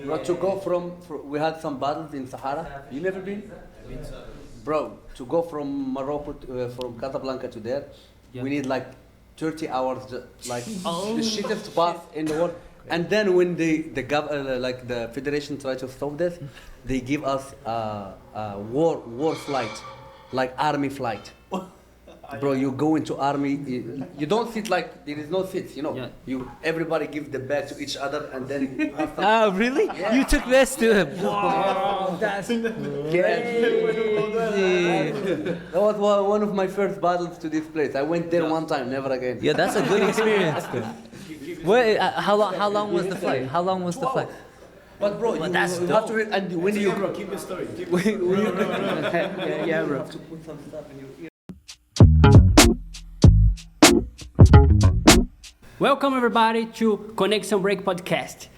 Bro, to go we had some battles in Sahara. You never been? Bro, to go from Morocco, from Casablanca to there, we need like 30 hours, like the shittest path in the world. And then when the federation tried to stop this, they give us a war flight, like army flight. Bro, you go into army, you don't sit like, there is no seats, you know. Yeah. Everybody give the bag to each other and then you have some. Oh, really? Yeah. You took this to him? Wow, that's crazy. That was one of my first battles to this place. I went there one time, never again. Yeah, that's a good experience. How long was the flight? How long was the flight? But bro, you have to read, and when you bro, keep the story. yeah, bro. To put some stuff in your ear. Welcome everybody to Conexão Breaking podcast.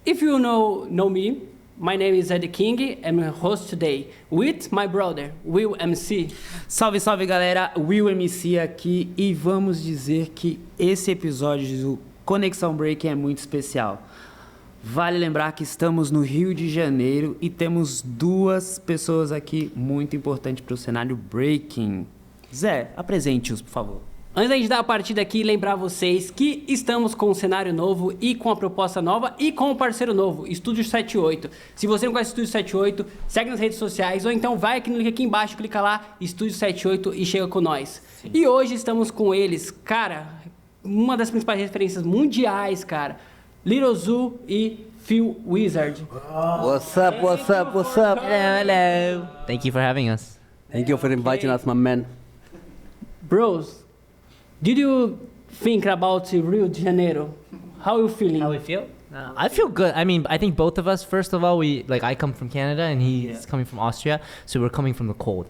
If you know me, my name is Ed King. I'm your host today with my brother, Will MC. Salve, salve galera, Will MC aqui e vamos dizer que esse episódio do Conexão Breaking é muito especial. Vale lembrar que estamos no Rio de Janeiro e temos duas pessoas aqui muito importantes para o cenário Breaking. Zé, apresente-os, por favor. Antes da gente dar a partida aqui, lembrar vocês que estamos com um cenário novo e com a proposta nova e com um parceiro novo, Estúdio 78. Se você não conhece o Estúdio 78, segue nas redes sociais ou então vai aqui no link aqui embaixo, clica lá, Estúdio 78 e chega com nós. Sim. E hoje estamos com eles, cara, uma das principais referências mundiais, cara, Lil Zoo e Phil Wizard. What's up, what's up, what's up? Hello. Thank you for having us. Thank you for inviting us, my man. Bros, did you think about Rio de Janeiro? How are you feeling? How we feel? I feel good. I mean, I think both of us, first of all, I come from Canada and he's coming from Austria, so we're coming from the cold.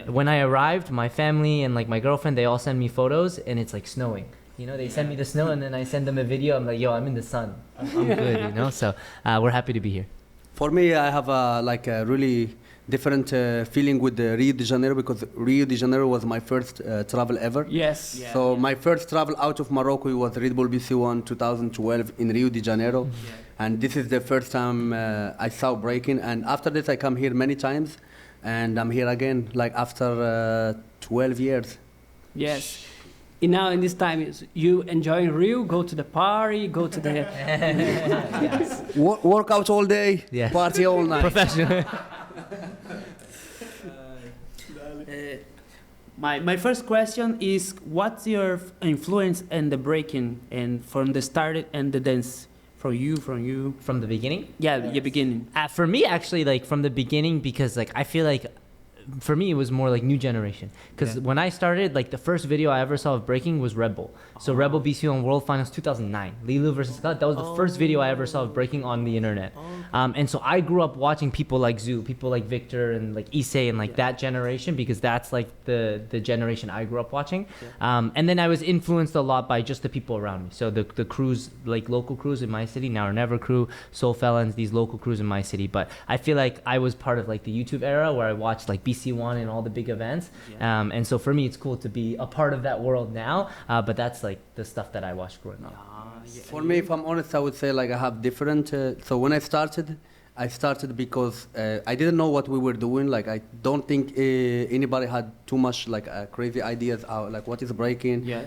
When I arrived, my family and my girlfriend, they all send me photos and it's like snowing. You know, they send me the snow and then I send them a video. I'm like, yo, I'm in the sun. I'm good, you know? So we're happy to be here. For me, I have a really different feeling with Rio de Janeiro because Rio de Janeiro was my first travel ever. Yes. Yeah, so my first travel out of Morocco was Red Bull BC1 2012 in Rio de Janeiro. Yeah. And this is the first time I saw breaking. And after this, I come here many times. And I'm here again, after 12 years. Yes. And now in this time, you enjoy Rio, go to the party, go to the... Yes. Work out all day, yes. Party all night. Professional. My first question is, what's your influence in the breaking and from the start and the dance? From you? From the beginning? Yeah, the beginning. For me, actually, from the beginning, because I feel like for me, it was more like new generation. Because when I started, the first video I ever saw of breaking was Red Bull. So Red Bull BC1 World Finals 2009. Lil versus Scott. That was the first video I ever saw of breaking on the internet. And so I grew up watching people like Zoo, people like Victor and Issei and that generation, because that's the generation I grew up watching. And then I was influenced a lot by just the people around me. So the crews, local crews in my city, Now or Never crew, Soul Felons, these local crews in my city. But I feel like I was part of the YouTube era where I watched BC1 and all the big events. And so for me, it's cool to be a part of that world now. But that's the stuff that I watched growing up. For me, if I'm honest, I would say I have different. So when I started because I didn't know what we were doing. I don't think anybody had too much crazy ideas. What is breaking? Yeah.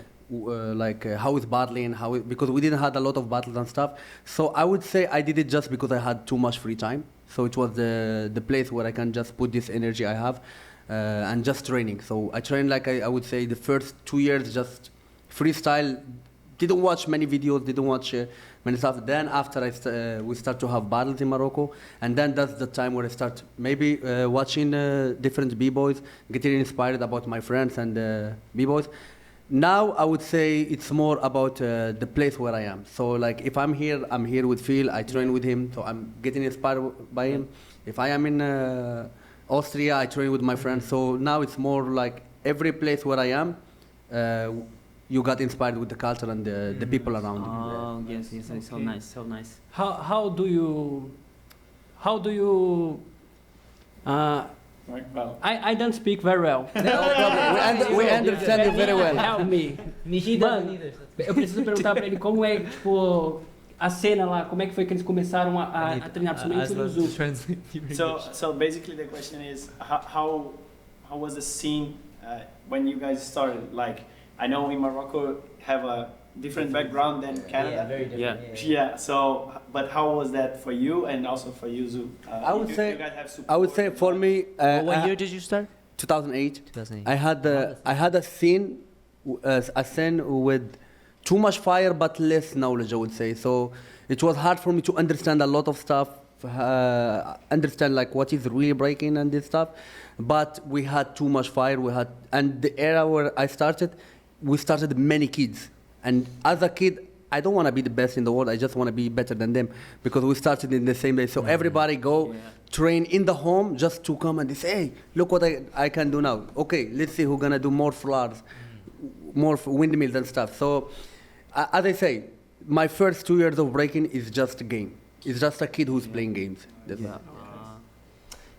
How is battling? Because we didn't have a lot of battles and stuff. So I would say I did it just because I had too much free time. So it was the place where I can just put this energy I have and just training. So I trained I would say the first 2 years just freestyle. Didn't watch many videos, didn't watch many stuff. Then after we start to have battles in Morocco, and then that's the time where I start maybe watching different b-boys, getting inspired about my friends and b-boys. Now I would say it's more about the place where I am. So if I'm here with Phil, I train with him, so I'm getting inspired by him. If I am in Austria, I train with my friends. So now it's more every place where I am, you got inspired with the culture and the people around you. Oh, yes, so nice, so nice. How do you I don't speak very well. No problem. We understand you very well. Help me. Me doesn't either. Eu preciso perguntar pra ele como é, a cena lá, como é que foi que eles começaram a treinar, principalmente o Lil Zoo? So basically the question is how was the scene when you guys started? Like I know in Morocco have a different background than Canada. Yeah, very different. Yeah. So, but how was that for you and also for you, Zoo? I would say. You guys have support. I would say for me. What year did you start? 2008. 2008. I had a scene with too much fire but less knowledge, I would say. So it was hard for me to understand a lot of stuff, understand like what is really breaking and this stuff. But we had too much fire. And the era where I started, we started many kids. And as a kid, I don't want to be the best in the world. I just want to be better than them because we started in the same day. So everybody train in the home just to come and they say, hey, look what I can do now. Okay, let's see who's going to do more flowers, more windmills and stuff. So as I say, my first 2 years of breaking is just a game. It's just a kid who's playing games. That's all.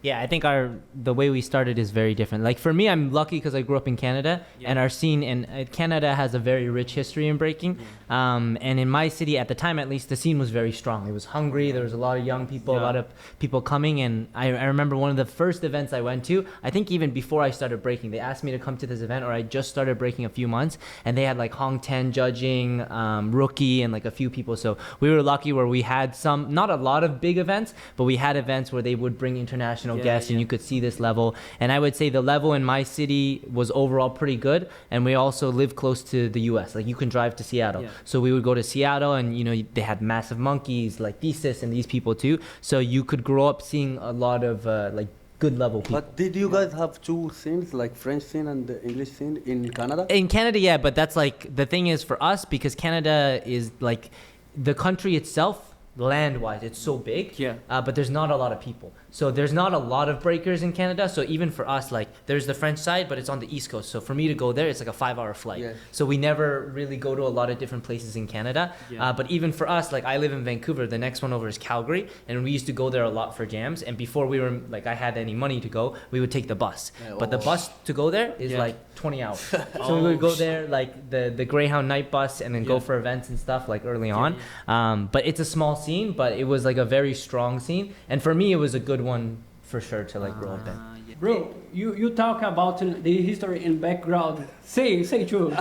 Yeah, I think the way we started is very different. Like for me, I'm lucky because I grew up in Canada, and our scene in Canada has a very rich history in breaking. And in my city, at the time at least, the scene was very strong. It was hungry. There was a lot of young people, a lot of people coming. And I remember one of the first events I went to, I think even before I started breaking, they asked me to come to this event, or I just started breaking a few months, and they had like Hong Ten judging, Rookie, and like a few people. So we were lucky where we had some, not a lot of big events, but we had events where they would bring international guests and you could see this level. And I would say the level in my city was overall pretty good. And we also live close to the US. Like you can drive to Seattle. So we would go to Seattle and they had massive monkeys like Thesis and these people too. So you could grow up seeing a lot of like good level people. But did you guys have two scenes, like French scene and the English scene in Canada? In Canada, yeah, but that's like, the thing is for us, because Canada is like, the country itself, land-wise, it's so big, but there's not a lot of people. So there's not a lot of breakers in Canada. So even for us, like there's the French side, but it's on the East Coast. So for me to go there, it's like a 5-hour flight. So we never really go to a lot of different places in Canada. But even for us, like I live in Vancouver, the next one over is Calgary, and we used to go there a lot for jams. And before we were like, I had any money to go, we would take the bus. But the bus to go there is like 20 hours. So we would go there like the Greyhound night bus and then go for events and stuff like early on. But it's a small scene, but it was like a very strong scene. And for me, it was a good one for sure to like grow up in. Bro, you talk about the history and background. Say too.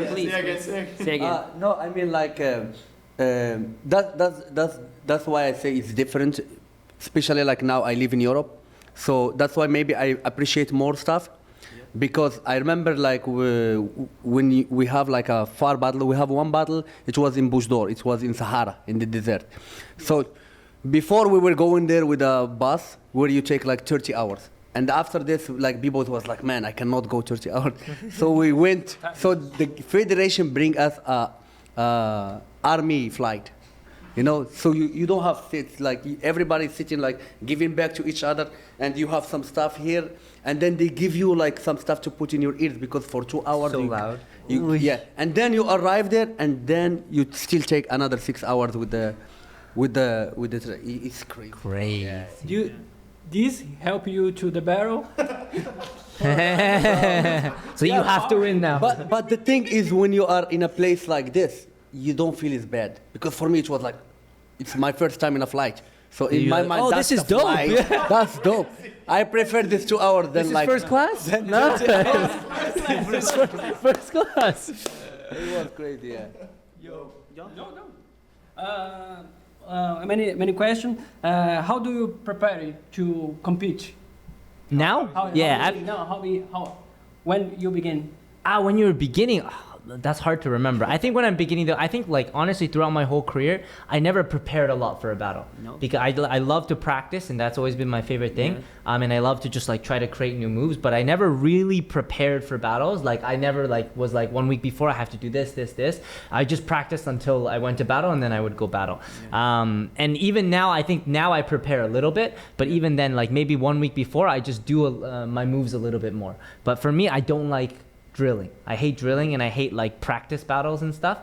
Please. Say again. No, I mean like that's why I say it's different. Especially like now I live in Europe, so that's why maybe I appreciate more stuff. Because I remember like when we have like a far battle, we have one battle, it was in Bush d'Or, it was in Sahara, in the desert. So before we were going there with a bus where you take like 30 hours. And after this, like people was like, man, I cannot go 30 hours. So we went, so the Federation bring us a army flight. So you don't have seats, like everybody's sitting like giving back to each other, and you have some stuff here, and then they give you like some stuff to put in your ears because for 2 hours So loud. And then you arrive there, and then you still take another 6 hours with the it's crazy. Crazy. This help you to the barrel? So you have to win now. But the thing is, when you are in a place like this, you don't feel as bad, because for me it was like, it's my first time in a flight. So in my mind, that's this is the dope. flight. That's dope. I prefer this 2 hours than This like is first class? No. First class. It was crazy, Many questions. How do you prepare to compete? Now? When you begin? When you were beginning, that's hard to remember. I think when I'm beginning, though, I think like honestly throughout my whole career, I never prepared a lot for a battle. Because I love to practice, and that's always been my favorite thing. And I love to just like try to create new moves, but I never really prepared for battles. Like I never like was like 1 week before I have to do this. I just practiced until I went to battle, and then I would go battle. And even now, I think now I prepare a little bit, but even then, like maybe 1 week before, I just do my moves a little bit more. But for me, I don't like drilling. I hate drilling, and I hate like practice battles and stuff.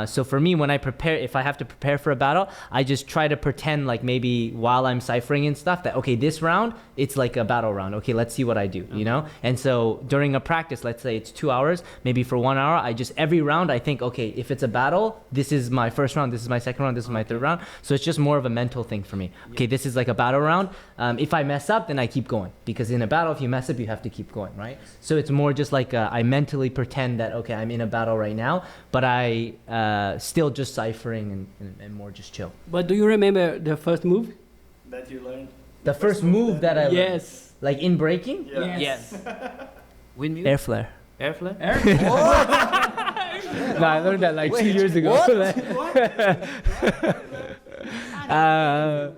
So for me, when I prepare, if I have to prepare for a battle, I just try to pretend like maybe while I'm ciphering and stuff that, okay, this round it's like a battle round. Okay, let's see what I do, you know? And so during a practice, let's say it's 2 hours, maybe for 1 hour, every round I think, okay, if it's a battle, this is my first round, this is my second round, this is my third round. So it's just more of a mental thing for me. Okay, this is like a battle round. If I mess up, then I keep going, because in a battle, if you mess up, you have to keep going, right? So it's more just like I mentally pretend that, okay, I'm in a battle right now, but I still just ciphering and more just chill. But do you remember the first move? That you learned? The first move that I learned, Yes. like in breaking, Yes. Windmill? air flare. Air flare? No, I learned that like 2 years ago.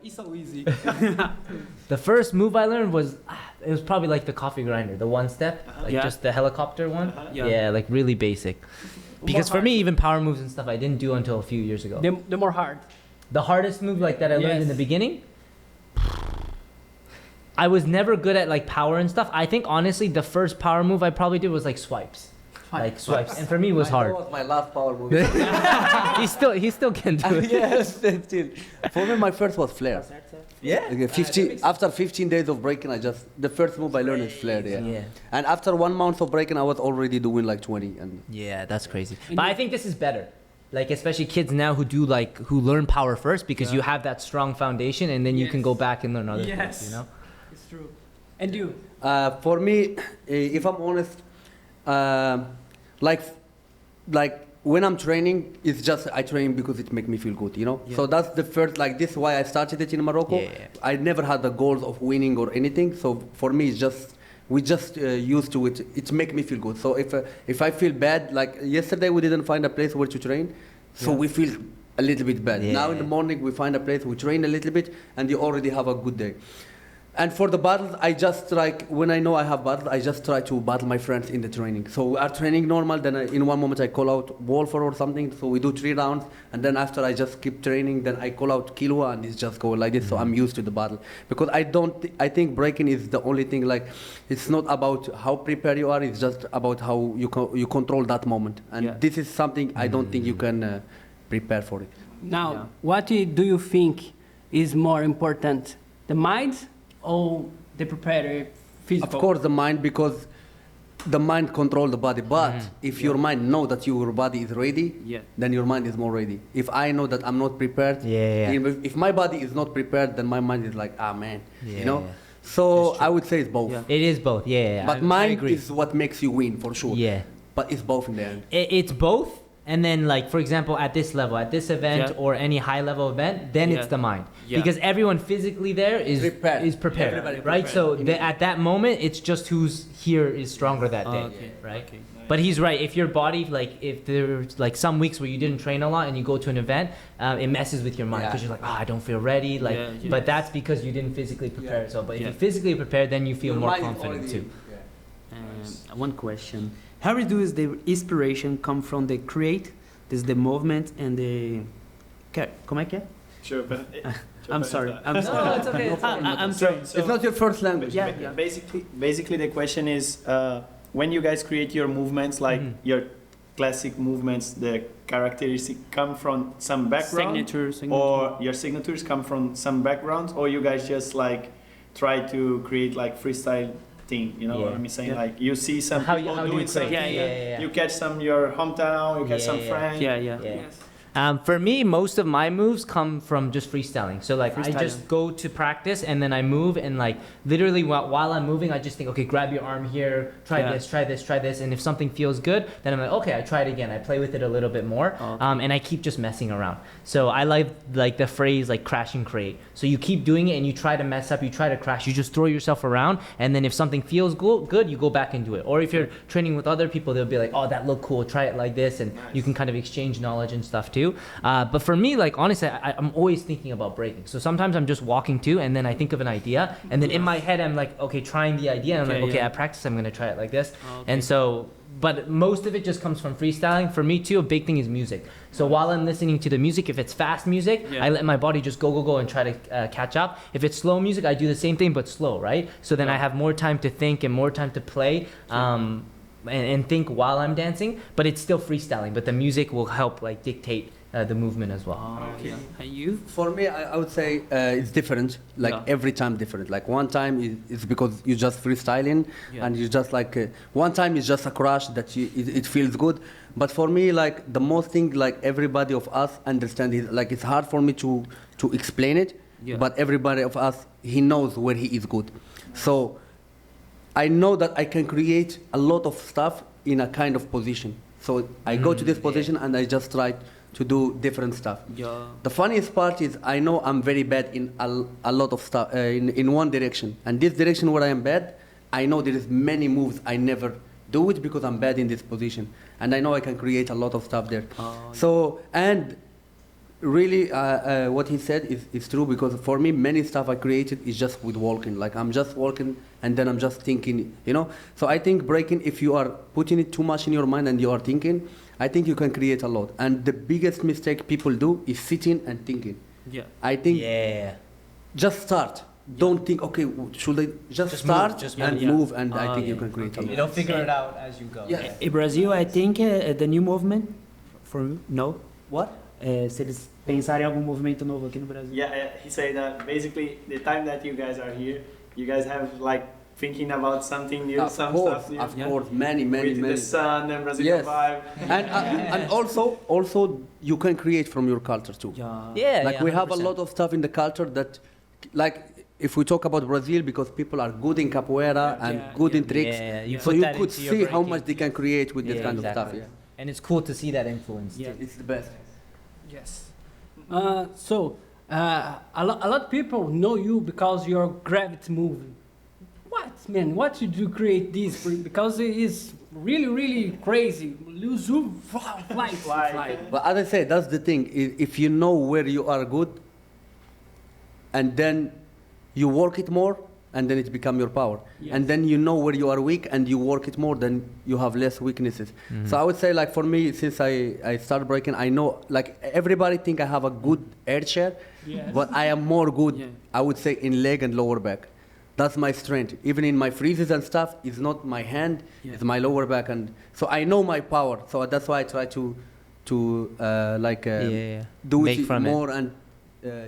It's so easy. The first move I learned was, it was probably like the coffee grinder, the one step, like Yeah. just the helicopter one. Yeah. Yeah, like really basic. Because for me, even power moves and stuff, I didn't do until a few years ago. The more hard. The hardest move like that I learned in the Yes. beginning, I was never good at like power and stuff. I think honestly, the first power move I probably did was like swipes. Like swipes. And for me, it was hard. That was my last power move. he still can do it. Yes, still. For me, my first was flare. Yeah. Like, after 15 days of breaking, the first move I learned is flare. Yeah. Yeah. And after 1 month of breaking, I was already doing like 20. And Yeah, that's crazy. But I think this is better. Like especially kids now who learn power first, because you have that strong foundation, and then you can go back and learn other things, you know? It's true. And you? For me, if I'm honest, like when I'm training, it's just I train because it makes me feel good, you know. So that's the first, like this is why I started it in Morocco. Yeah. I never had the goals of winning or anything. So for me, it's just we just used to it. It makes me feel good. So if I feel bad, like yesterday we didn't find a place where to train, so we feel a little bit bad. Yeah. Now in the morning we find a place, we train a little bit, and you already have a good day. And for the battles, I just like, when I know I have battles, I just try to battle my friends in the training. So we are training normal, then in one moment I call out Wolfer or something, so we do 3 rounds, and then after I just keep training, then I call out Kilwa, and it's just going like this, so I'm used to the battle. Because I think breaking is the only thing, like, it's not about how prepared you are, it's just about how you control that moment. And this is something I don't think you can prepare for it. Now, what do you think is more important? The mind or the prepared physical? Of course the mind, because the mind controls the body. But if your mind know that your body is ready, then your mind is more ready. If I know that I'm not prepared, if my body is not prepared, then my mind is like, ah man, you know? So I would say it's both. It is both, But mind is what makes you win, for sure. Yeah. But it's both in the end. It's both. And then, like, for example, at this level, at this event or any high-level event, then it's the mind. Because everyone physically there is prepared, Everybody right? So at that moment, it's just who's here is stronger that day, right? But he's right. If your body, like, if there's, like, some weeks where you didn't train a lot and you go to an event, it messes with your mind because you're like, I don't feel ready. Like, but that's because you didn't physically prepare yourself. But if you physically prepare, then you feel more confident too. One question. How does the inspiration come from the create, this the movement and the... Como é que é? I'm sorry. I'm sorry. No, it's okay. I'm sorry. It's not your first language. Basically the question is, when you guys create your movements, like your classic movements, the characteristics come from some background, Signature. or your signatures come from some background, or you guys just like try to create like freestyle thing, you know what I'm saying? Like you see some people doing something, you catch some your hometown, you catch some friends. For me, most of my moves come from just freestyling. So like I just go to practice and then I move, and like literally while I'm moving, I just think, okay, grab your arm here, try this, try this, try this. And if something feels good, then I'm like, okay, I try it again. I play with it a little bit more. And I keep just messing around. So I like the phrase like crash and create. So you keep doing it and you try to mess up, you try to crash, you just throw yourself around. And then if something feels good, you go back and do it. Or if you're training with other people, they'll be like, oh, that looked cool, try it like this. And you can kind of exchange knowledge and stuff too. But for me, like honestly, I'm always thinking about breaking. So sometimes I'm just walking too, and then I think of an idea, and then in my head I'm like, okay, trying the idea, and I'm like, okay, at practice I'm gonna try it like this, and so. But most of it just comes from freestyling. For me too, a big thing is music. So while I'm listening to the music, if it's fast music, I let my body just go and try to catch up. If it's slow music, I do the same thing but slow, right? So then I have more time to think and more time to play. And think while I'm dancing, but it's still freestyling. But the music will help like dictate the movement as well. Okay. And you? For me, I would say it's different. Like every time different. Like one time it's because you just freestyling and you just like one time it's just a crush that it feels good. But for me, like the most thing, like everybody of us understand it. Like it's hard for me to explain it, but everybody of us, he knows where he is good. So I know that I can create a lot of stuff in a kind of position. So I go to this position and I just try to do different stuff. The funniest part is I know I'm very bad in a lot of stuff in one direction. And this direction where I am bad, I know there is many moves I never do it because I'm bad in this position. And I know I can create a lot of stuff there. So, and really what he said is true because for me, many stuff I created is just with walking. Like I'm just walking and then I'm just thinking, you know? So I think breaking, if you are putting it too much in your mind and you are thinking, I think you can create a lot. And the biggest mistake people do is sitting and thinking. I think just start. Don't think, okay, should I just start and move, and I think you can create a lot. You don't figure it out as you go. In Brazil, I think the new movement, What? Se eles pensarem em algum movimento novo aqui no Brasil. He said that basically the time that you guys are here, you guys have like thinking about something new, stuff new. Of course, many. With the sun and Brazilian vibe. And also you can create from your culture too. We have a lot of stuff in the culture that, like, if we talk about Brazil, because people are good in capoeira and good in tricks, so you could see how much they can create with this kind of stuff. And it's cool to see that influence. It's the best. Yes. So a lot of people know you because your gravity moving. What did you create this? Because it is really crazy. Lil Zoo fly. But as I said, that's the thing. If you know where you are good, and then you work it more, and then it becomes your power. And then you know where you are weak, and you work it more, then you have less weaknesses. So I would say, like, for me, since I started breaking, I know, like, everybody think I have a good air chair, but I am more good, I would say, in leg and lower back. That's my strength. Even in my freezes and stuff, it's not my hand, it's my lower back. And so I know my power. So that's why I try to do Make it from more and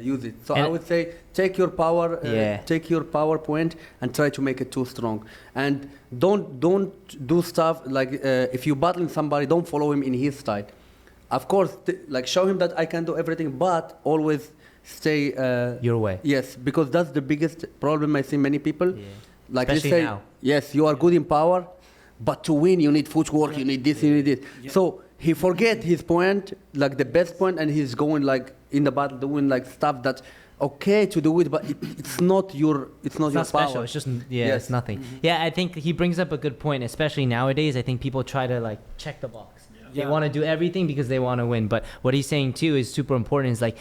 use it. So I would say take your power, take your power point and try to make it too strong. And don't do stuff like if you battling somebody, don't follow him in his style. Of course, like show him that I can do everything, but always stay your way. Yes, because that's the biggest problem I see many people. Like especially they say, now. yes, you are good in power, but to win you need footwork, you need this, you need this. So he forget his point, like the best point, and he's going like in the battle doing like stuff that's okay to do it, but it's not your power. Special. It's just it's nothing. Yeah, I think he brings up a good point, especially nowadays. I think people try to like check the box. They want to do everything because they want to win. But what he's saying too is super important. Is like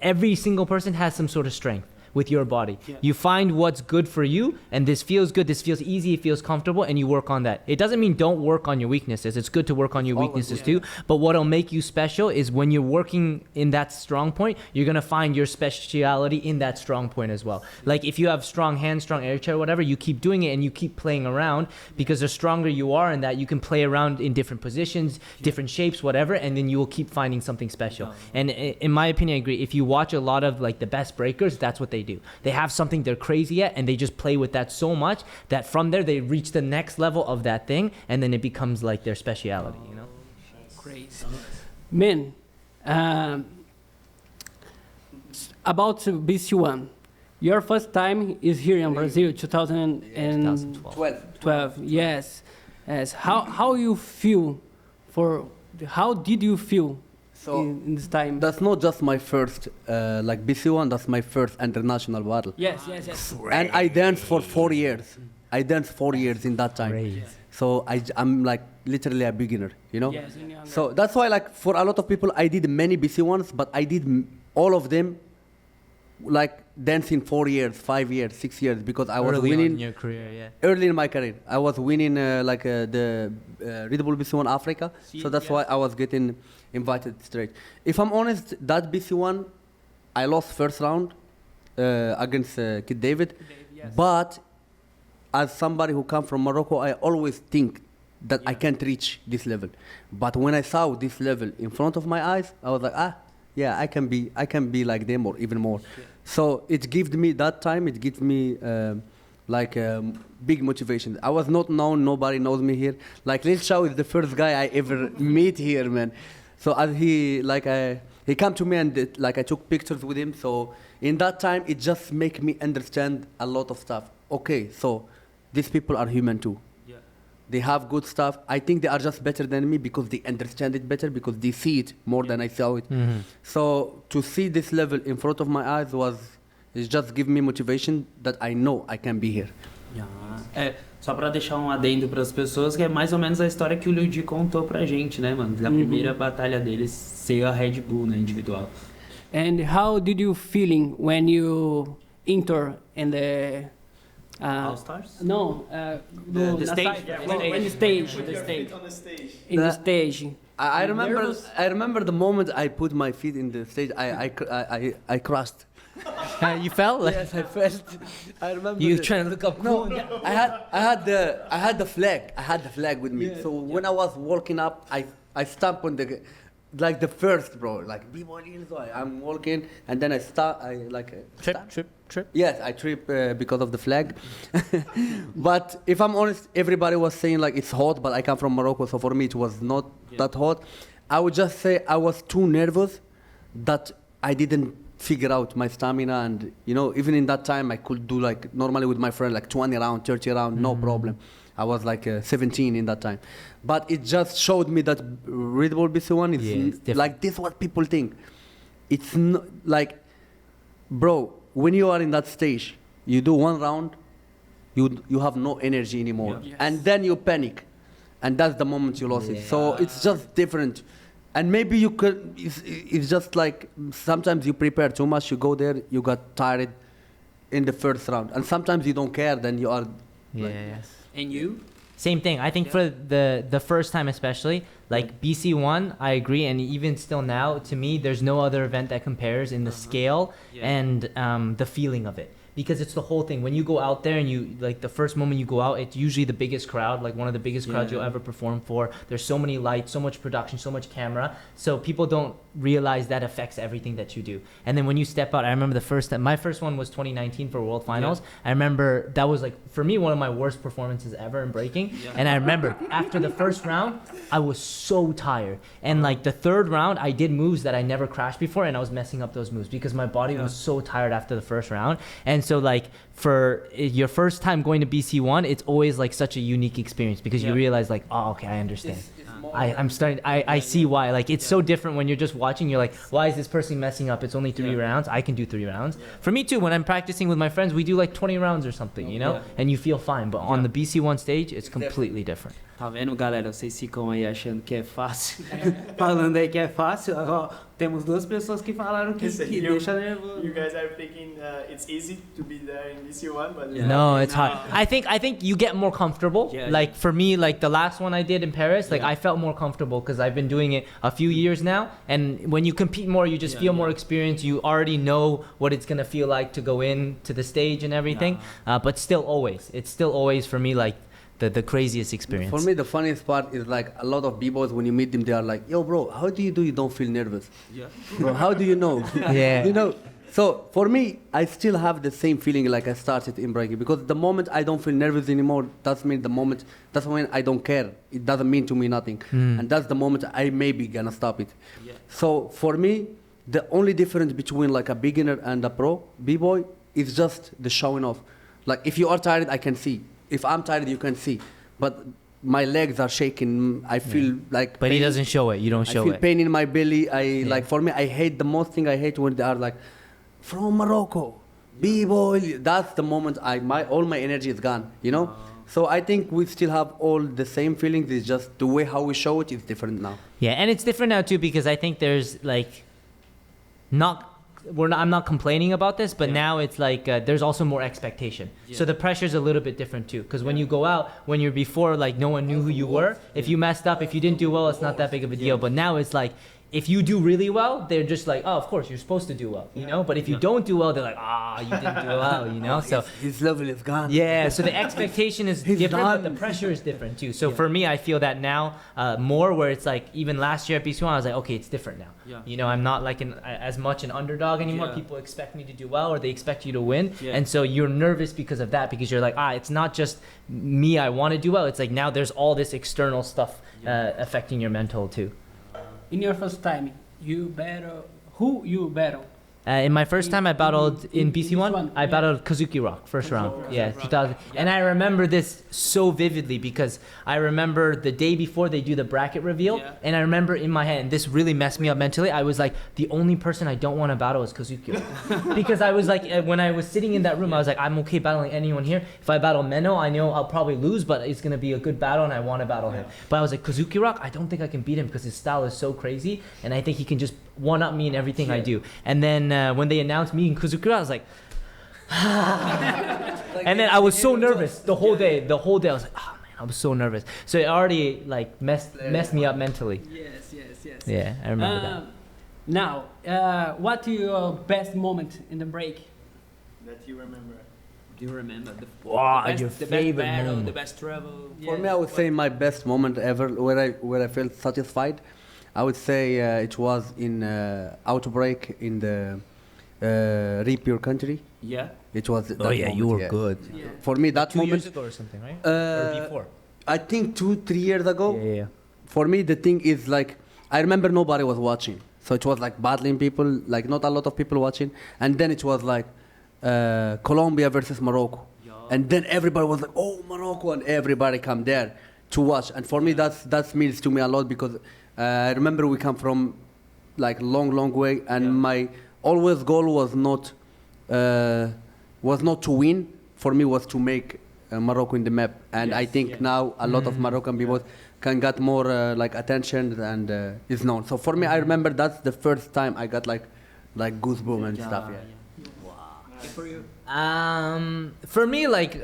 every single person has some sort of strength with your body. You find what's good for you, and this feels good, this feels easy, it feels comfortable, and you work on that. It doesn't mean don't work on your weaknesses. It's good to work on your weaknesses too. But what'll make you special is when you're working in that strong point, you're gonna find your speciality in that strong point as well. Like if you have strong hands, strong air chair, whatever, you keep doing it and you keep playing around, because the stronger you are in that, you can play around in different positions, different shapes, whatever, and then you will keep finding something special. And in my opinion, I agree. If you watch a lot of like the best breakers, that's what they do. They have something they're crazy at, and they just play with that so much that from there they reach the next level of that thing, and then it becomes like their speciality, you know? Crazy. Man, about BC1, your first time is here in Brazil, 2012. Yes. How you feel how did you feel in this time? That's not just my first, like BC1, that's my first international battle. Yes. And I danced for 4 years. I danced 4 years in that time. Great. So I'm like literally a beginner, you know? Yes, so that's why like for a lot of people, I did many BC1s, but I did all of them like dancing 4 years, 5 years, 6 years, because I was early winning. in your career, Early in my career. I was winning the Red Bull BC1 Africa, so that's why I was getting invited straight. If I'm honest, that BC1, I lost first round against Kid David, but as somebody who comes from Morocco, I always think that I can't reach this level. But when I saw this level in front of my eyes, I was like, yeah, I can be like them or even more. Yeah. So it gives me that time. It gives me big motivation. I was not known. Nobody knows me here. Like Lil Shao is the first guy I ever meet here, man. So as he came to me and I took pictures with him. So in that time, it just make me understand a lot of stuff. Okay, so these people are human too. Yeah. They have good stuff. I think they are just better than me because they understand it better, because they see it more than I saw it. Mm-hmm. So to see this level in front of my eyes it just give me motivation that I know I can be here. Yeah. Só pra deixar um adendo pras pessoas, que é mais ou menos a história que o Lil G contou pra gente, né, mano? Da primeira batalha deles ser a Red Bull, né, individual. And how did you feeling when you enter in the All Stars? No, the stage. On the stage. In the stage. I remember the moment I put my feet in the stage. I crashed. You fell? Yes, I felt. I remember. You trying to look up cool? No, I had the flag. I had the flag with me. Yeah, so when I was walking up, I stamped on the first, bro. Like BBOY LIL. So I'm walking and then I trip. Yes, I trip because of the flag. But if I'm honest, everybody was saying like it's hot, but I come from Morocco, so for me it was not that hot. I would just say I was too nervous that I didn't figure out my stamina, and even in that time I could do like normally with my friend like 20 round, 30 round, no problem. I was like 17 in that time, but it just showed me that Red Bull BC1 is like this. What people think, it's not like, bro. When you are in that stage, you do one round, you have no energy anymore, and then you panic, and that's the moment you lost it. So it's just different. And maybe you could, it's just like sometimes you prepare too much, you go there, you got tired in the first round. And sometimes you don't care, then you are... Yes. And you? Same thing. I think for the first time especially, like BC1, I agree. And even still now, to me, there's no other event that compares in the scale and the feeling of it. Because it's the whole thing. When you go out there and you, like the first moment you go out, it's usually the biggest crowd, like one of the biggest crowds you'll ever perform for. There's so many lights, so much production, so much camera. So people don't realize that affects everything that you do. And then when you step out, I remember my first one was 2019 for World Finals. I remember that was like, for me, one of my worst performances ever in breaking. And I remember after the first round, I was so tired. And like the third round, I did moves that I never crashed before, and I was messing up those moves because my body was so tired after the first round. And so like for your first time going to BC1, it's always like such a unique experience because you realize like, oh, okay, I understand. I see why. Like it's so different when you're just watching. You're like, why is this person messing up? It's only 3 rounds. I can do 3 rounds. For me too, when I'm practicing with my friends, we do like 20 rounds or something, and you feel fine. But on the BC1 stage, it's completely different. Tá vendo, galera? Vocês ficam aí achando que é fácil. Falando aí que é fácil. Ó, temos 2 pessoas que falaram que deixa nervoso. You guys are thinking it's easy to be there in BC1, but no, it's hard. I think you get more comfortable. Like for me, like the last one I did in Paris, like I felt more comfortable because I've been doing it a few years now. And when you compete more, you just feel more experience. You already know what it's gonna feel like to go in to the stage and everything. But it's still always for me like the craziest experience. For me, the funniest part is like a lot of b-boys, when you meet them, they are like, yo, bro, how do you don't feel nervous? Bro, how do you know? So for me, I still have the same feeling like I started in breaking, because the moment I don't feel nervous anymore, that's when I don't care. It doesn't mean to me nothing. And that's the moment I maybe gonna stop it. So for me, the only difference between like a beginner and a pro b-boy is just the showing off. Like if you are tired, I can see. If I'm tired, you can see. But my legs are shaking. I feel like But he doesn't show it. You don't show it. I feel pain in my belly. Like for me, I hate the most thing I hate when they are like, from Morocco, b-boy. That's the moment all my energy is gone, So I think we still have all the same feelings. It's just the way how we show it is different now. Yeah, and it's different now too because I think there's like I'm not complaining about this, but now it's like there's also more expectation. So the pressure's a little bit different too. Because when you go out, when you're before, like no one knew who you were. If you messed up, if you didn't do well, it's not that big of a deal. But now it's like, if you do really well, they're just like, oh, of course, you're supposed to do well, you know? But if you don't do well, they're like, ah, you didn't do well, you know? So his level is gone. yeah, so the expectation is different, but the pressure is different too. So for me, I feel that now more where it's like, even last year at BC1, I was like, okay, it's different now. Yeah. You know, I'm not like as much an underdog anymore. Yeah. People expect me to do well, or they expect you to win. Yeah. And so you're nervous because of that, because you're like, it's not just me, I want to do well. It's like now there's all this external stuff affecting your mental too. In your first time, who you battle? In my first time I battled in BC1, I battled Kazuki Rock, first round. Yeah, 2000. And I remember this so vividly because I remember the day before they do the bracket reveal, and I remember in my head, and this really messed me up mentally, I was like, the only person I don't want to battle is Kazuki Rock. Because I was like, when I was sitting in that room, I was like, I'm okay battling anyone here. If I battle Menno, I know I'll probably lose, but it's going to be a good battle and I want to battle him. But I was like, Kazuki Rock, I don't think I can beat him because his style is so crazy, and I think he can just one-up me in everything I do. And then when they announced me and Kazuki Rock, I was like, and then I was so nervous the whole day. I was like, oh man, I was so nervous. So it already like messed me up mentally. Yes. Yeah, I remember that. Now, what is your best moment in the break? That you remember. Do you remember Your favorite best battle, moment. the best travel? For me, I would say my best moment ever, where I felt satisfied. I would say it was in Outbreak in the RIO country. Yeah. It was. That Oh yeah, moment, you were good. Yeah. For me, that 2 moment. years ago or something, right? Or before? I think 2-3 years ago. Yeah. For me, the thing is like, I remember nobody was watching, so it was like battling people, like not a lot of people watching, and then it was like Colombia versus Morocco, and then everybody was like, oh, Morocco, and everybody come there to watch, and for me that means to me a lot because I remember we come from like long way, and my always goal was not to win. For me, was to make Morocco in the map, and I think now a lot of Moroccan people can get more like attention and is known. So for me, I remember that's the first time I got like goosebumps and stuff. Yeah. Wow. And for you? For me, like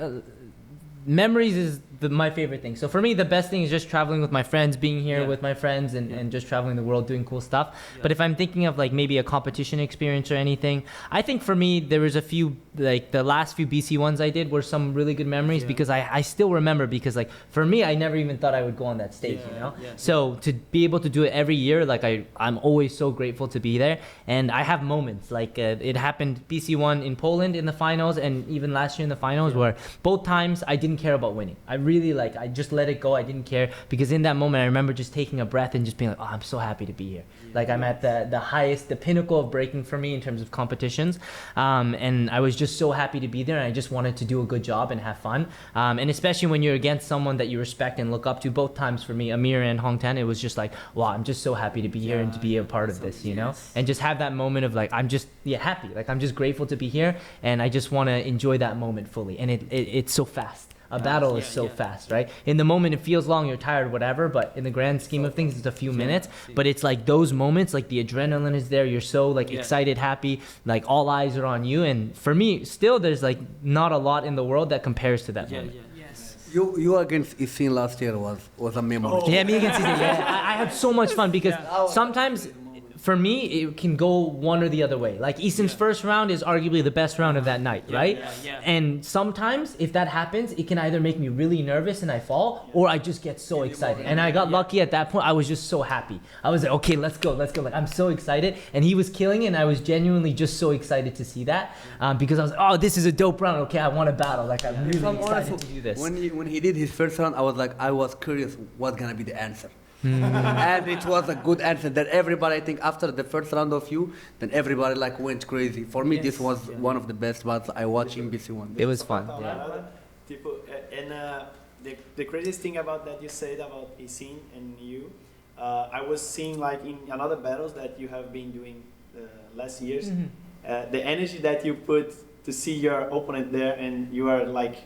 memories is my favorite thing. So for me, the best thing is just traveling with my friends, being here with my friends, and just traveling the world, doing cool stuff. But if I'm thinking of like maybe a competition experience or anything, I think for me there was a few, like the last few BC ones I did were some really good memories because I still remember, because like for me, I never even thought I would go on that stage, you know? So to be able to do it every year, like I'm always so grateful to be there. And I have moments like it happened BC1 in Poland in the finals, and even last year in the finals where both times I didn't care about winning. I just let it go. I didn't care, because in that moment I remember just taking a breath and just being like, oh, I'm so happy to be here. Like I'm at the highest, the pinnacle of breaking for me in terms of competitions, and I was just so happy to be there, and I just wanted to do a good job and have fun, and especially when you're against someone that you respect and look up to. Both times for me, Amir and Hongtan, it was just like, wow, I'm just so happy to be here and to be a part of this, you know, and just have that moment of like, I'm just happy, like I'm just grateful to be here, and I just want to enjoy that moment fully. And it's so fast. A battle is so fast, right? In the moment it feels long, you're tired, whatever, but in the grand scheme of things it's a few minutes. But it's like those moments, like the adrenaline is there, you're so like excited, happy, like all eyes are on you. And for me, still there's like not a lot in the world that compares to that moment. You against Isin last year was a memory. Yeah, me against Isin. I had so much fun because sometimes for me, it can go one or the other way. Like Easton's first round is arguably the best round of that night, right? And sometimes if that happens, it can either make me really nervous and I fall, or I just get so excited. And I got lucky at that point. I was just so happy. I was like, okay, let's go. Like I'm so excited. And he was killing it, and I was genuinely just so excited to see that, because I was like, oh, this is a dope round. Okay, I want to battle. Like I'm really excited to do this. When he did his first round, I was curious what's gonna be the answer. And it was a good answer that everybody, I think after the first round of you, then everybody like went crazy. For me, this was one of the best battles I watched in BC1. It was fun. And the craziest thing about that you said about Isin and you, I was seeing like in another battles that you have been doing last years, the energy that you put to see your opponent there, and you are like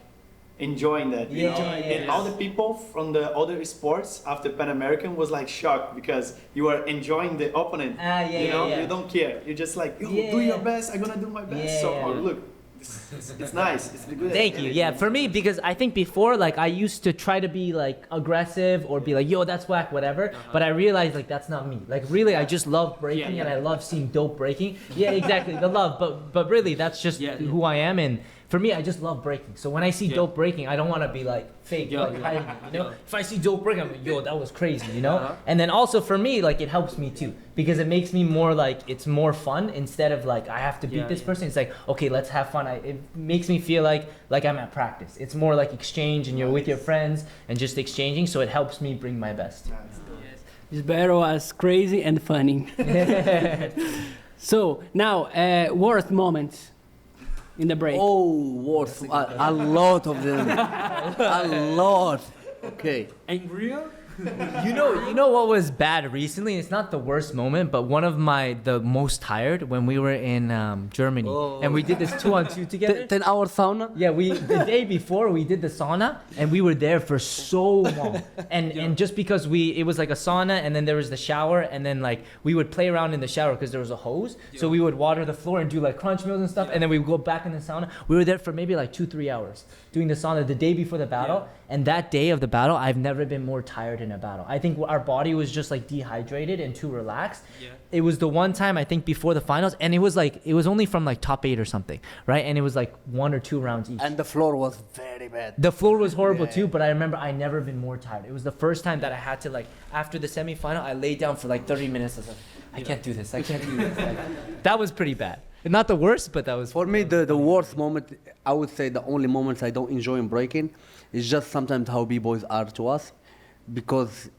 enjoying that, you know? And all the people from the other sports after Pan American was like shocked because you are enjoying the opponent. You don't care. You're just like, do your best. I'm gonna do my best. Look, It's nice. It's good. Thank you. Yeah, for me, because I think before, like, I used to try to be like aggressive or be like, yo, that's whack, whatever. But I realized like that's not me. Like really, I just love breaking and I love seeing dope breaking. Yeah, exactly, the love. But really, that's just who I am. And for me, I just love breaking. So when I see dope breaking, I don't want to be like fake, like hiding it, you know? If I see dope breaking, I'm like, yo, that was crazy, you know? And then also for me, like it helps me too, because it makes me more like, it's more fun instead of like, I have to beat this person. It's like, okay, let's have fun. It makes me feel like I'm at practice. It's more like exchange and you're with your friends and just exchanging. So it helps me bring my best. This battle was crazy and funny. So now, worst moments in the break. Oh, worst. A lot of them. A lot. Okay. And Rio? You know what was bad recently? It's not the worst moment, but one of the most tired when we were in Germany and we did this 2-on-2 together. 10-hour sauna. Yeah, the day before we did the sauna and we were there for so long. And just because it was like a sauna and then there was the shower and then like we would play around in the shower because there was a hose. So we would water the floor and do like crunch meals and stuff and then we would go back in the sauna. We were there for maybe like 2-3 hours doing the sauna the day before the battle. And that day of the battle, I've never been more tired in a battle. I think our body was just like dehydrated and too relaxed. Yeah. It was the one time I think before the finals, and it was only from like top 8 or something, right? And it was like 1 or 2 rounds each. And the floor was very bad. The floor was horrible too, but I remember I never been more tired. It was the first time that I had to like, after the semifinal, I laid down for like 30 minutes. I was like, I can't do this. Like, that was pretty bad. Not the worst, but that was. For me, the worst moment, I would say the only moments I don't enjoy in breaking is just sometimes how b-boys are to us. Because,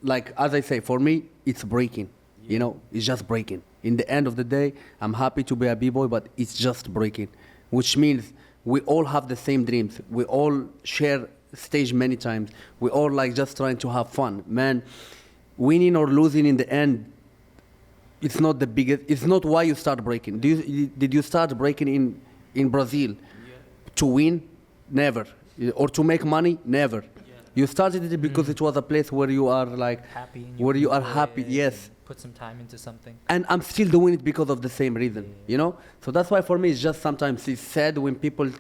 like, as I say, for me, it's breaking. You know, it's just breaking. In the end of the day, I'm happy to be a b-boy, but it's just breaking. Which means we all have the same dreams. We all share stage many times. We all like just trying to have fun. Man, winning or losing in the end, it's not the biggest, it's not why you start breaking. Did you start breaking in Brazil to win? Never. Or to make money? Never. You started it because it was a place where you are like, happy, where you are happy, yes. Put some time into something. And I'm still doing it because of the same reason, you know? So that's why for me it's just sometimes it's sad when people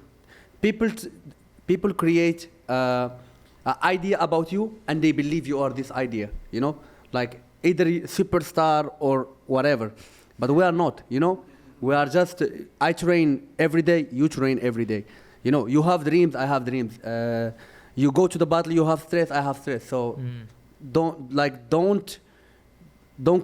create an idea about you and they believe you are this idea, you know? Like either superstar or whatever. But we are not, you know? We are just, I train every day, you train every day. You know, you have dreams, I have dreams. You go to the battle, you have stress, I have stress. So don't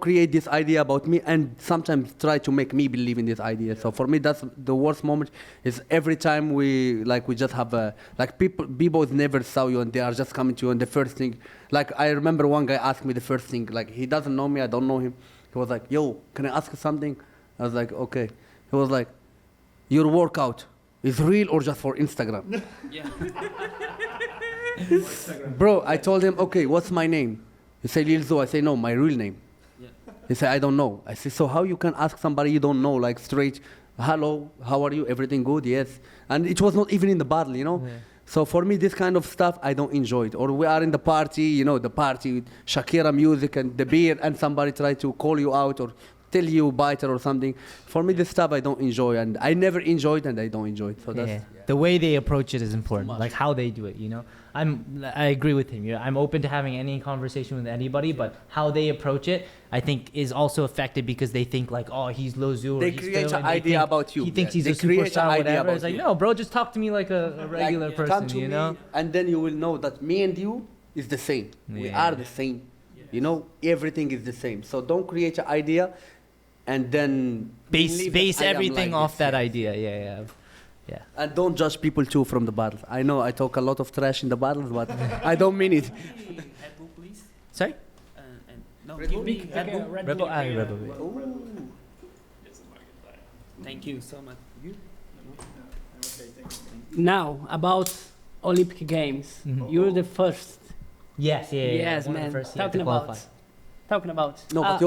create this idea about me and sometimes try to make me believe in this idea. So for me, that's the worst moment is every time we just have people, b-boys never saw you and they are just coming to you and the first thing, like I remember one guy asked me the first thing, like he doesn't know me, I don't know him. He was like, yo, can I ask you something? I was like, okay. He was like, your workout is real or just for Instagram? Yeah. Bro, I told him, okay, what's my name? He said, Lil Zoo. I say, no, my real name. Yeah. He said, I don't know. I say, so how you can ask somebody you don't know, like straight, hello, how are you? Everything good? Yes. And it was not even in the battle, you know? Yeah. So for me, this kind of stuff, I don't enjoy it. Or we are in the party, you know, the party with Shakira music and the beer, and somebody try to call you out or tell you bite or something. For me, this stuff I don't enjoy, and I never enjoyed and I don't enjoy it. So that's the way they approach it is important, like how they do it, you know? I agree with him. I'm open to having any conversation with anybody, but how they approach it, I think, is also affected because they think like, oh, he's Lil Zoo. They create an idea about you. He thinks he's a superstar or whatever. It's like, no, bro, just talk to me like a regular person, come to you know? Me, and then you will know that me and you is the same. We are the same. You know, everything is the same. So don't create an idea and then base everything off that idea. Yeah. And don't judge people too from the battles. I know I talk a lot of trash in the battles, but I don't mean it. Red Bull, please. Sorry? No, give me Red Bull. Red Bull. Red Bull. Thank you so much. Now, about Olympic Games. You're the first. Yes, Yes, man. Talking about. No, but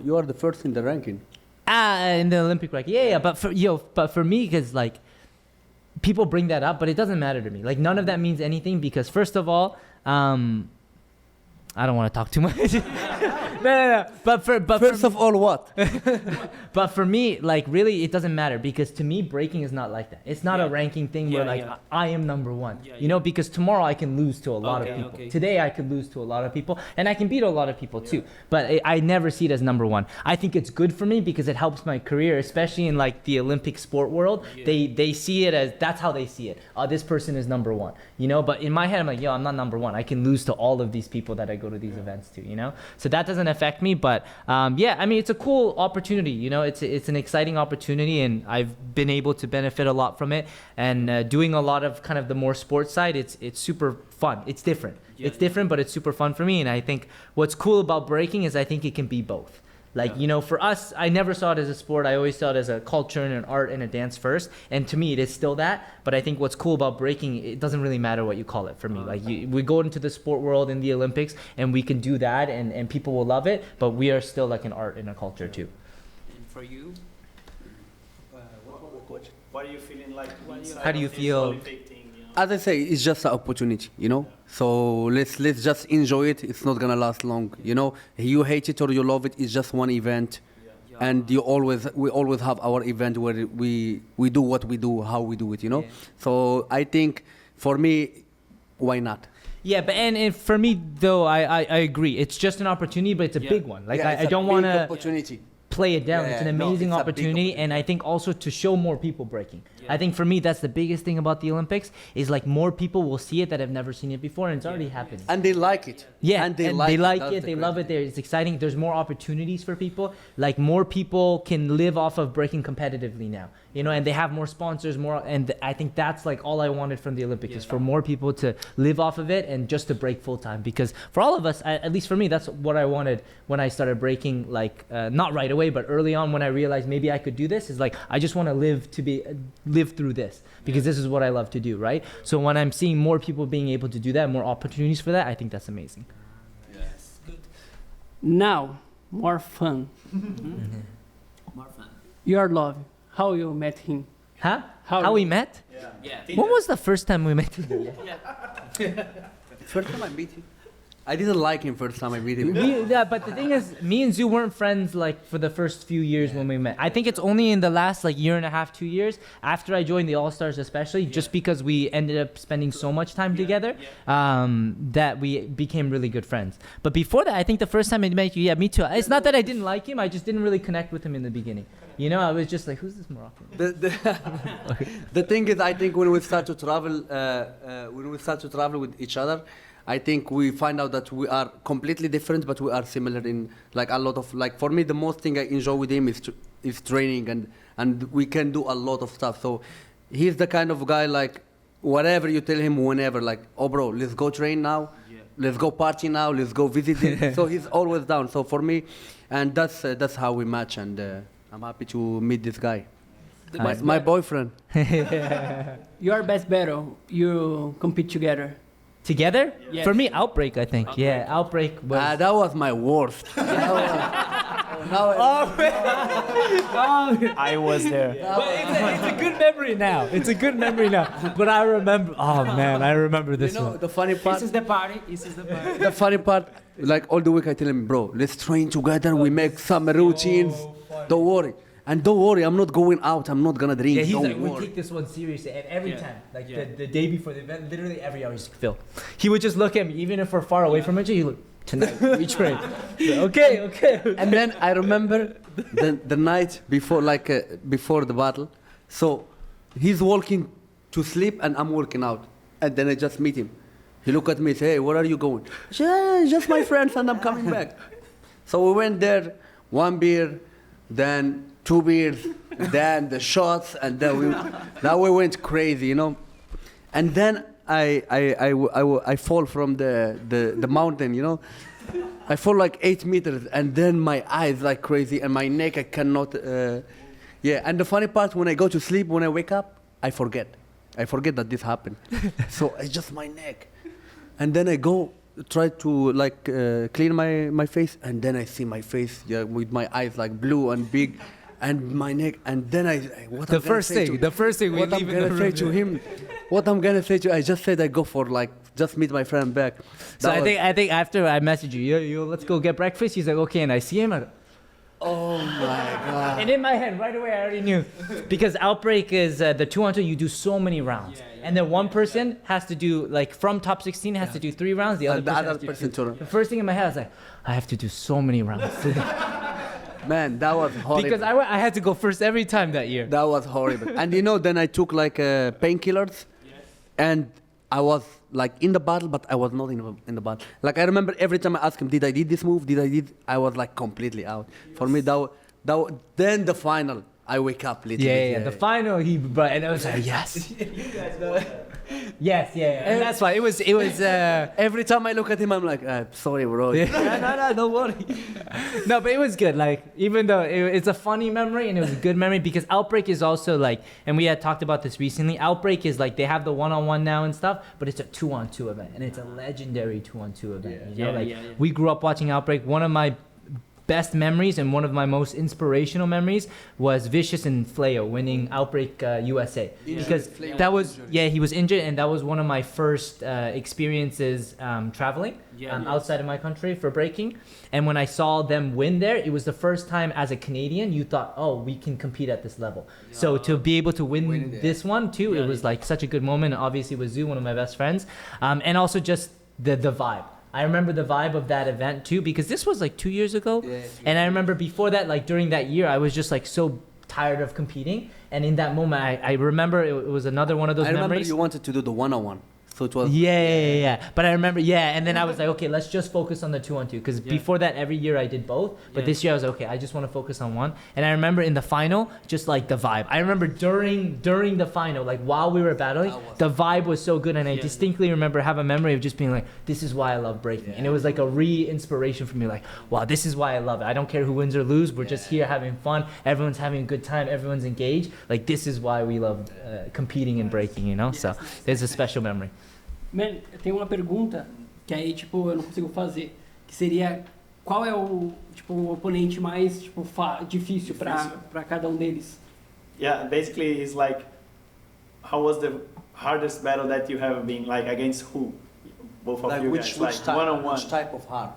you are the first in the ranking. In the Olympic ranking. Yeah. But for me, because like, people bring that up, but it doesn't matter to me. Like, none of that means anything because, first of all, I don't want to talk too much. No. But First of all, what? But for me, like really, it doesn't matter because to me, breaking is not like that. It's not a ranking thing where like I am number one. You know, because tomorrow I can lose to a lot of people. Today I could lose to a lot of people, and I can beat a lot of people too. But I never see it as number one. I think it's good for me because it helps my career, especially in like the Olympic sport world. They see it as that's how they see it. This person is number one. You know, but in my head I'm like, yo, I'm not number one. I can lose to all of these people that I go to these events to, you know? So that doesn't affect me, but yeah, I mean, it's a cool opportunity, you know? It's an exciting opportunity, and I've been able to benefit a lot from it, and doing a lot of kind of the more sports side, it's super fun. It's different. It's different, but it's super fun for me, and I think what's cool about breaking is I think it can be both. Like, you know, for us, I never saw it as a sport. I always saw it as a culture and an art and a dance first. And to me, it is still that. But I think what's cool about breaking, it doesn't really matter what you call it for me. Like, we go into the sport world in the Olympics, and we can do that, and people will love it. But we are still like an art and a culture, too. And for you? What are you feeling like? How do you feel? As I say, it's just an opportunity, you know. So let's just enjoy it. It's not gonna last long, you know. You hate it or you love it. It's just one event, and we always have our event where we do what we do, how we do it, you know. So I think for me, why not? Yeah, but and for me though, I agree. It's just an opportunity, but it's a big one. Like I don't want to play it down. It's an amazing opportunity, and I think also to show more people breaking. I think for me that's the biggest thing about the Olympics is like more people will see it that have never seen it before, and it's already happening. And they like it. Yeah, and they like it. They love it. It's exciting. There's more opportunities for people. Like more people can live off of breaking competitively now, you know, and they have more sponsors, more. And I think that's like all I wanted from the Olympics is for more people to live off of it and just to break full time. Because for all of us, at least for me, that's what I wanted when I started breaking. Like not right away, but early on when I realized maybe I could do this. Is like I just want to live through this because this is what I love to do, right? So when I'm seeing more people being able to do that, more opportunities for that, I think that's amazing. Yes, good. Now, more fun. More fun. Your love. How you met him? Huh? How we met? Yeah. When was the first time we met? First time I meet him. I didn't like him first time I met him. But the thing is, me and Zoo weren't friends like for the first few years when we met. I think it's only in the last like year and a half, 2 years after I joined the All-Stars especially, just because we ended up spending so much time together that we became really good friends. But before that, I think the first time I met you, me too. It's not that I didn't like him, I just didn't really connect with him in the beginning. You know, I was just like, who's this Moroccan? The thing is, I think when we start to travel with each other, I think we find out that we are completely different, but we are similar in like a lot of like. For me, the most thing I enjoy with him is training, and we can do a lot of stuff. So he's the kind of guy like whatever you tell him, whenever, like, oh bro, let's go train now, let's go party now, let's go visit him. So he's always down. So for me, and that's how we match, and I'm happy to meet this guy, my boyfriend. Your best battle, you compete together. Together? Yes. For me, Outbreak, I think. Yeah, Outbreak was... that was my worst. I was there. But it's a good memory now. It's a good memory now. But I remember... Oh, man, I remember this one. The funny part... This is the party. The funny part, like all the week I tell him, bro, let's train together. We make some routines. Don't worry. And don't worry, I'm not going out. I'm not gonna drink. Yeah, he's don't like, we worry. take this one seriously. And every time, like the day before the event, literally every hour, he's like, Phil. He would just look at me, even if we're far away from each other. He look, tonight we train. Okay. And then I remember the night before, before the battle. So he's walking to sleep, and I'm working out. And then I just meet him. He look at me, say, hey, where are you going? I say, hey, just my friends, and I'm coming back. So we went there, 1 beer, then 2 beers, then the shots, and then we went crazy, you know. And then I fall from the mountain, you know. I fall like 8 meters, and then my eyes like crazy, and my neck I cannot. And the funny part, when I go to sleep, when I wake up, I forget that this happened. So it's just my neck, and then I go try to like clean my face, and then I see my face with my eyes like blue and big. And my neck, and then what I'm gonna say to him, I just said I go for like just meet my friend back. So I think after I messaged you, yo, let's go get breakfast. He's like, okay, and I see him. I go, oh my god! And in my head, right away, I already knew, because Outbreak is the 2-on-2. You do so many rounds, and then one person has to do like from top 16 has to do 3 rounds. The other person has to do 2. The first thing in my head, I was like, I have to do so many rounds. Man, that was horrible. Because I had to go first every time that year. That was horrible. And then I took like painkillers, and I was like in the battle, but I was not in the battle. Like I remember every time I asked him, did I did this move? I was like completely out. For me, then the final, I wake up literally. Yeah. The final, and I was like, yes. You guys know that. Yes, and that's why it was. Every time I look at him, I'm like, sorry, bro. No, don't worry. No, but it was good. Like, even though it's a funny memory and it was a good memory, because Outbreak is also like, and we had talked about this recently. Outbreak is like, they have the 1-on-1 now and stuff, but it's a 2-on-2 event, and it's a legendary 2-on-2 event. We grew up watching Outbreak. One of my best memories and one of my most inspirational memories was Vicious and Fleo winning Outbreak USA, because that was he was injured, and that was one of my first experiences traveling outside of my country for breaking. And when I saw them win there, it was the first time as a Canadian you thought, oh, we can compete at this level. So to be able to win this one too, it was like such a good moment. Obviously with Zoo, one of my best friends, and also just the vibe. I remember the vibe of that event too, because this was like 2 years ago. And I remember before that, like during that year, I was just like so tired of competing. And in that moment, I remember it was another one of those memories. I remember you wanted to do the 1-on-1. So it was But I remember, and then I was like, okay, let's just focus on the 2-on-2, because before that, every year I did both, but this year I was like, okay, I just want to focus on one. And I remember in the final, just like the vibe. I remember during the final, like while we were battling, the vibe was so good, and I distinctly remember have a memory of just being like, this is why I love breaking. And it was like a re-inspiration for me, like, wow, this is why I love it. I don't care who wins or lose, we're just here having fun, everyone's having a good time, everyone's engaged. Like, this is why we love competing and breaking, you know? So there's a special memory. Man, eu tenho uma pergunta que aí, tipo, eu não consigo fazer, que seria, qual é o oponente mais, tipo, difícil para cada deles? Yeah, basically it's like, how was the hardest battle that you have been, like, against who? Both of you guys, like one-on-one. Which type of hard?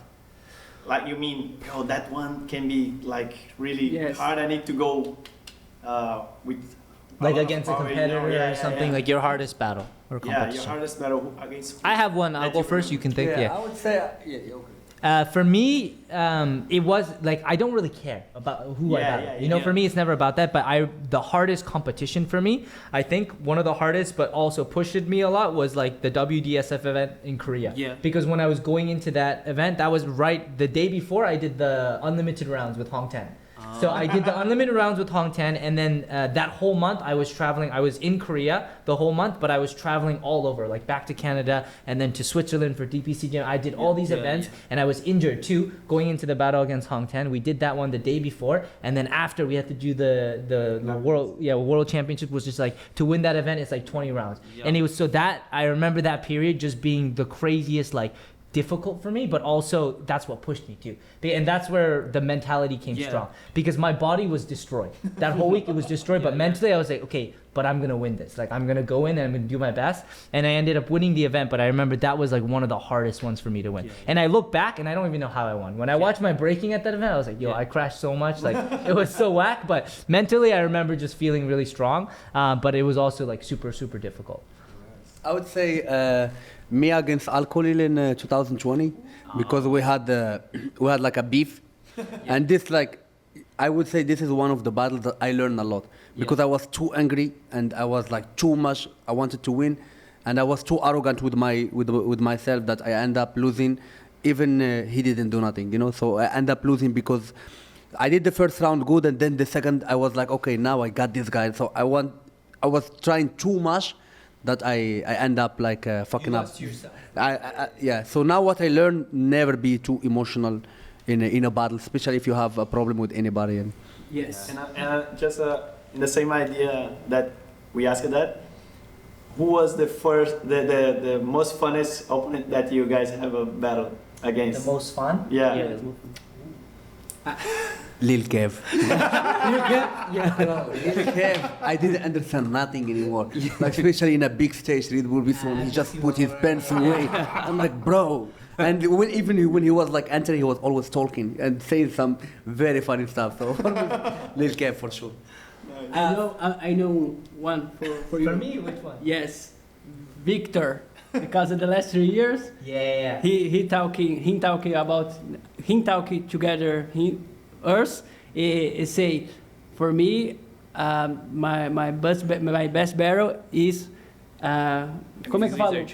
Like, you mean, that one can be like really hard, I need to go with... Like against a competitor or something, like your hardest battle or competition. Your hardest battle against... I have one, I'll go first, you can think, I would say, okay. For me, it was like, I don't really care about who I battle. You know, for me, it's never about that, but the hardest competition for me, I think one of the hardest, but also pushed me a lot, was like the WDSF event in Korea. Yeah. Because when I was going into that event, that was right the day before I did the unlimited rounds with Hong Tan. So I did the unlimited rounds with Hong Tan, and then that whole month I was traveling. I was in Korea the whole month, but I was traveling all over, like back to Canada and then to Switzerland for DPC Gym. I did all these events, and I was injured too going into the battle against Hong Tan. We did that one the day before, and then after we had to do the world championship, was just like, to win that event, it's like 20 rounds. And it was, so that I remember that period just being the craziest, like, difficult for me, but also that's what pushed me too, and that's where the mentality came strong, because my body was destroyed that whole week. It was destroyed, but mentally I was like, okay, but I'm gonna win this. Like, I'm gonna go in and I'm gonna do my best, and I ended up winning the event. But I remember that was like one of the hardest ones for me to win. And I look back and I don't even know how I won. When I watched my breaking at that event, I was like, yo, I crashed so much, like it was so whack. But mentally I remember just feeling really strong, but it was also like super difficult. I would say me against Alcoholil in 2020, because we had like a beef, and this, like, I would say this is one of the battles that I learned a lot, because I was too angry and I was like too much. I wanted to win, and I was too arrogant with myself that I end up losing. Even he didn't do nothing, you know. So I end up losing because I did the first round good, and then the second I was like, okay, now I got this guy. So I was trying too much, that I end up like fucking up. So now what I learned, never be too emotional in a battle, especially if you have a problem with anybody. And and just in the same idea that we asked that, who was the most funnest opponent that you guys have a battle against? The most fun? Yeah. Lil Kev. Lil Kev? Yeah. Lil Kev, I didn't understand nothing anymore. Like, especially in a big stage, Red Bull Bison, he just put his pants away. I'm like, bro. And even when he was like entering, he was always talking and saying some very funny stuff. So, Lil Kev for sure. I know one for you. For me, which one? Yes, Victor. Because in the last 3 years, he talking together. Us, say, for me, my best battle is como é que eu falo?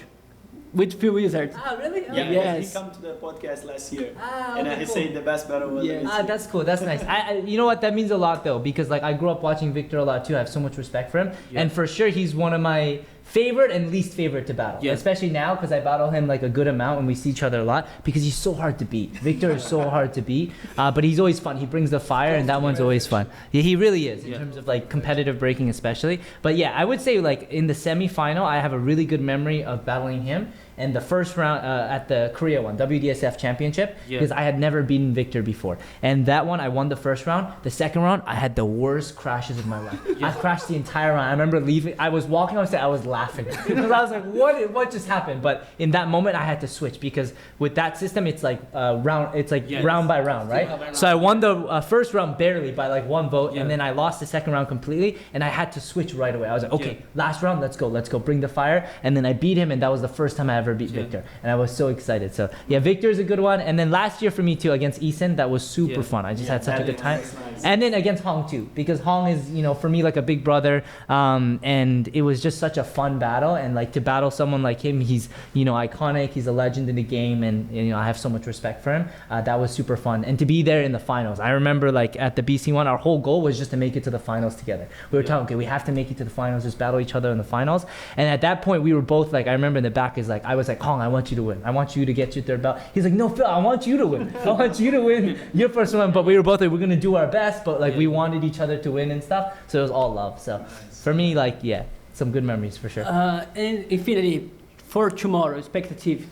With Phil Wizard. Ah, really? Yeah, yes. He came to the podcast last year, okay, and he said the best battle was. Yes. That's cool. That's nice. You know what? That means a lot though, because like I grew up watching Victor a lot too. I have so much respect for him, and for sure he's one of my favorite and least favorite to battle. Yeah. Especially now because I battle him like a good amount and we see each other a lot because he's so hard to beat. Victor is so hard to beat, but he's always fun. He brings the fire and that one's always fun. Yeah, he really is in terms of like competitive breaking especially. But yeah, I would say like in the semi-final, I have a really good memory of battling him. And the first round at the Korea one, WDSF Championship, because I had never beaten Victor before. And that one, I won the first round. The second round, I had the worst crashes of my life. I crashed the entire round. I remember leaving. I was walking on stage. I was laughing because I was like, "What just happened?" But in that moment, I had to switch because with that system, it's like round. It's like round by round, right? So I won the first round barely by like 1 vote, and then I lost the second round completely. And I had to switch right away. I was like, "Okay, last round, let's go, bring the fire." And then I beat him, and that was the first time I ever beat Victor, and I was so excited. So yeah, Victor is a good one. And then last year for me too against Eason, that was super fun. I just had such a good time. Nice. And then against Hong too, because Hong is, you know, for me like a big brother, and it was just such a fun battle. And like to battle someone like him, he's, you know, iconic. He's a legend in the game, and you know I have so much respect for him. That was super fun, and to be there in the finals. I remember like at the BC one, our whole goal was just to make it to the finals together. We were talking, okay, we have to make it to the finals, just battle each other in the finals. And at that point, we were both like, I remember in the back is like, I was like, Hong, I want you to win. I want you to get your third belt. He's like, no, Phil, I want you to win. I want you to win your first one. But we were both like, we're gonna do our best, but like we wanted each other to win and stuff. So it was all love. So for me, like, yeah, some good memories for sure. And Infinity, for tomorrow, expectative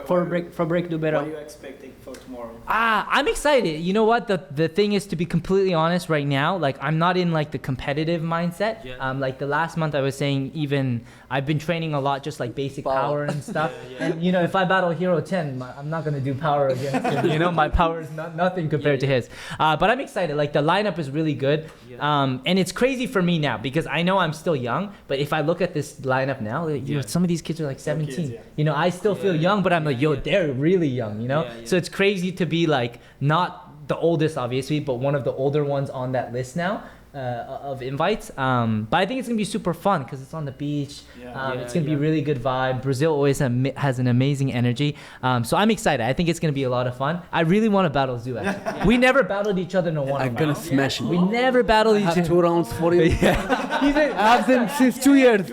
for break do battle. What are you expecting for tomorrow? I'm excited. You know what? The thing is, to be completely honest right now, like I'm not in like the competitive mindset. Like the last month I was saying, even I've been training a lot, just like basic power and stuff. And you know, if I battle Hero 10, I'm not gonna do power against him. You know, my power is nothing compared to his. But I'm excited. Like the lineup is really good. And it's crazy for me now because I know I'm still young, but if I look at this lineup now, you know, some of these kids are like 17. Kids, you know, I still feel young, but I'm like, yo, they're really young, you know? So it's crazy to be like, not the oldest, obviously, but one of the older ones on that list now. Of invites, but I think it's gonna be super fun because it's on the beach. It's gonna be really good vibe. Brazil always has an amazing energy, so I'm excited. I think it's gonna be a lot of fun. I really want to battle Zoo. Actually, we never battled each other in a one. I'm gonna smash him. We never battled each other. 2 rounds for you. I have them since 2 years.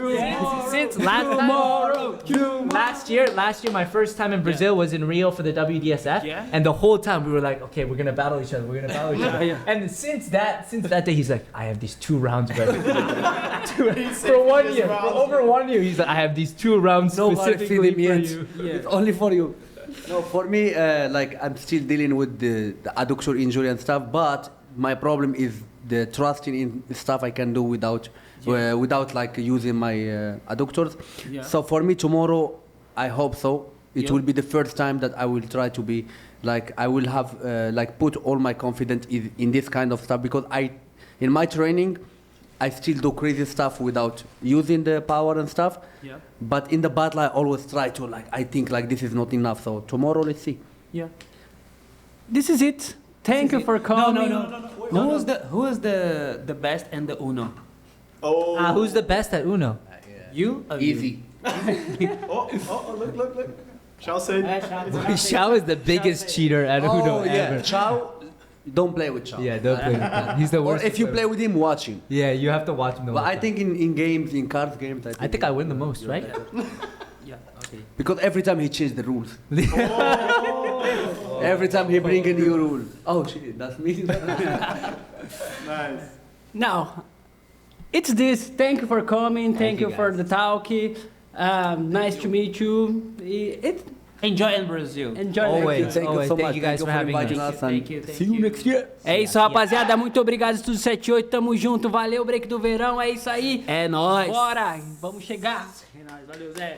Since last year, my first time in Brazil was in Rio for the WDSF, and the whole time we were like, okay, we're gonna battle each other. And since that day, he's like, I have these 2 rounds ready. For 1 year, for over 1 year, he's like, I have these 2 rounds specifically for you. It's only for you. No, for me, like I'm still dealing with the adductor injury and stuff, but my problem is the trusting in stuff I can do without like using my adductors. So for me tomorrow, I hope so. It will be the first time that I will try to be like, I will have like put all my confidence in this kind of stuff, because in my training, I still do crazy stuff without using the power and stuff. But in the battle, I always try to like, I think like this is not enough. So tomorrow, let's see. This is it. Thank you for coming. No. Who is the best and the Uno? Who's the best at Uno? You? Easy. Look. Shao said. Xiao is the biggest cheater at Uno ever. Chao, don't play with Chao. Yeah, don't play with him. He's the worst. Or if you play with him, watch him. Yeah, you have to watch him. But I think in games, in cards games, I think I win the most, right? Okay. Because every time he changed the rules. Every time he bring a new rule. Oh shit, that's me. Nice. Now, it's this. Thank you for coming. Thank you for the talk. Nice to meet you. Enjoy in Brazil. Enjoy. Always. Thank you so much. Thank you guys for having us. Thank you. See you next year. É isso, rapaziada. Muito obrigado, Estúdio 78. Tamo junto. Valeu, Break do Verão. É isso aí. É nóis. Bora. Vamos chegar. É nóis. Valeu, Zé.